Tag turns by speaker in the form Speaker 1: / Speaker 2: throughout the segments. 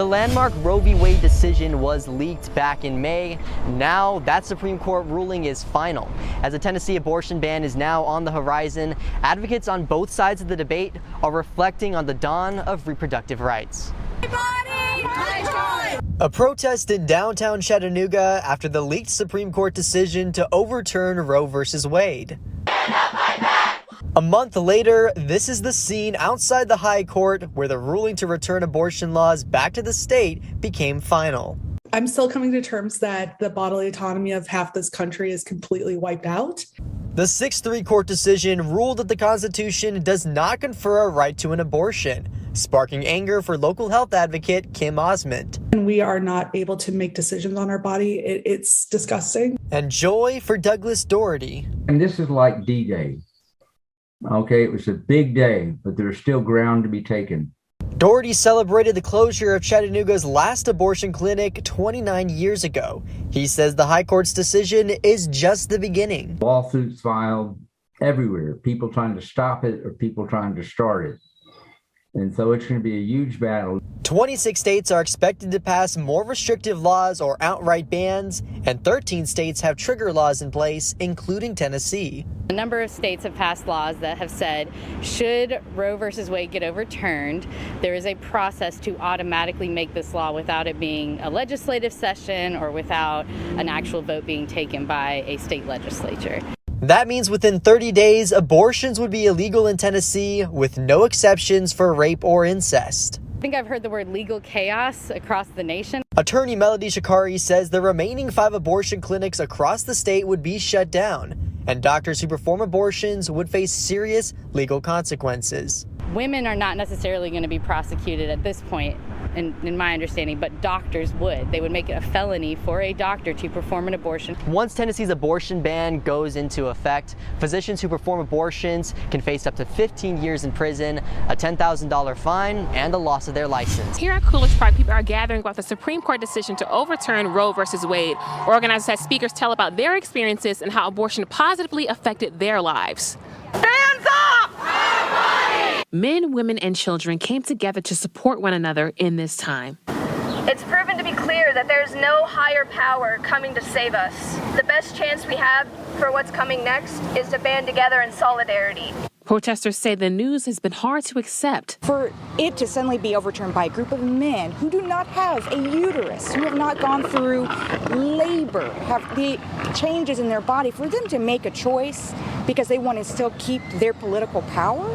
Speaker 1: landmark Roe v. Wade decision was leaked back in May. Now that Supreme Court ruling is final. As a Tennessee abortion ban is now on the horizon, advocates on both sides of the debate are reflecting on the dawn of reproductive rights. A protest in downtown Chattanooga after the leaked Supreme Court decision to overturn Roe v. Wade. A month later, this is the scene outside the High Court where the ruling to return abortion laws back to the state became final.
Speaker 2: I'm still coming to terms that the bodily autonomy of half this country is completely wiped out.
Speaker 1: The 6-3 court decision ruled that the Constitution does not confer a right to an abortion, sparking anger for local health advocate Kim Osmond.
Speaker 2: And we are not able to make decisions on our body. It's disgusting.
Speaker 1: And joy for Douglas Doherty.
Speaker 3: And this is like D-Day. Okay, it was a big day, but there's still ground to be taken.
Speaker 1: Doherty celebrated the closure of Chattanooga's last abortion clinic 29 years ago. He says the High Court's decision is just the beginning.
Speaker 3: Lawsuits filed everywhere, people trying to stop it or people trying to start it. And so it's going to be a huge battle. 26 states are expected to pass more restrictive laws or outright bans, and 13 states have trigger laws in place, including Tennessee.
Speaker 4: A number of states have passed laws that have said, should Roe versus Wade get overturned, there is a process to automatically make this law without it being a legislative session or without an actual vote being taken by a state legislature.
Speaker 1: That means within 30 days, abortions would be illegal in Tennessee with no exceptions for rape or incest.
Speaker 4: I think I've heard the word legal chaos across the nation.
Speaker 1: Attorney Melody Shikari says the remaining 5 abortion clinics across the state would be shut down, and doctors who perform abortions would face serious legal consequences.
Speaker 4: Women are not necessarily going to be prosecuted at this point, in my understanding, but doctors would. They would make it a felony for a doctor to perform an abortion.
Speaker 1: Once Tennessee's abortion ban goes into effect, physicians who perform abortions can face up to 15 years in prison, a $10,000 fine, and the loss of their license.
Speaker 5: Here at Coolidge Park, people are gathering about the Supreme Court decision to overturn Roe versus Wade. Organizers had speakers tell about their experiences and how abortion positively affected their lives.
Speaker 6: Hands up!
Speaker 5: Men, women, and children came together to support one another in this time.
Speaker 7: It's proven to be clear that there's no higher power coming to save us. The best chance we have for what's coming next is to band together in solidarity.
Speaker 5: Protesters say the news has been hard to accept.
Speaker 8: For it to suddenly be overturned by a group of men who do not have a uterus, who have not gone through labor, have the changes in their body, for them to make a choice because they want to still keep their political power,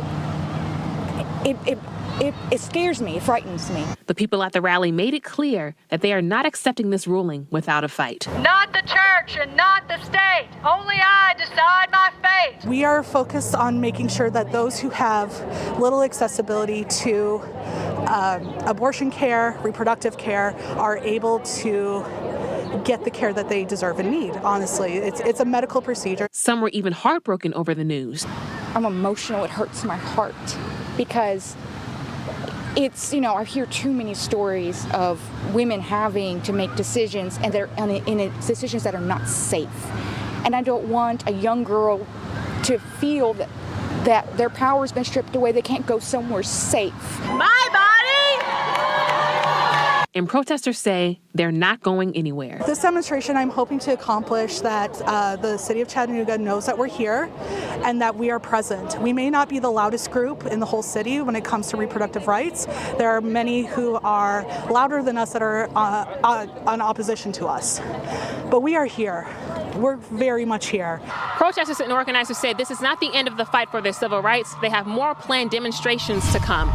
Speaker 8: it scares me, it frightens me.
Speaker 5: The people at the rally made it clear that they are not accepting this ruling without a fight.
Speaker 6: Not the church and not the state. Only I decide my fate.
Speaker 2: We are focused on making sure that those who have little accessibility to abortion care, reproductive care, are able to get the care that they deserve and need. Honestly, it's a medical procedure.
Speaker 5: Some were even heartbroken over the news.
Speaker 8: I'm emotional, it hurts my heart because it's, I hear too many stories of women having to make decisions and they're in decisions that are not safe. And I don't want a young girl to feel that their power has been stripped away, they can't go somewhere safe.
Speaker 6: My body!
Speaker 5: And protesters say they're not going anywhere.
Speaker 2: This demonstration, I'm hoping to accomplish that the city of Chattanooga knows that we're here and that we are present. We may not be the loudest group in the whole city when it comes to reproductive rights. There are many who are louder than us that are on opposition to us. But we are here. We're very much here.
Speaker 5: Protesters and organizers said this is not the end of the fight for their civil rights. They have more planned demonstrations to come.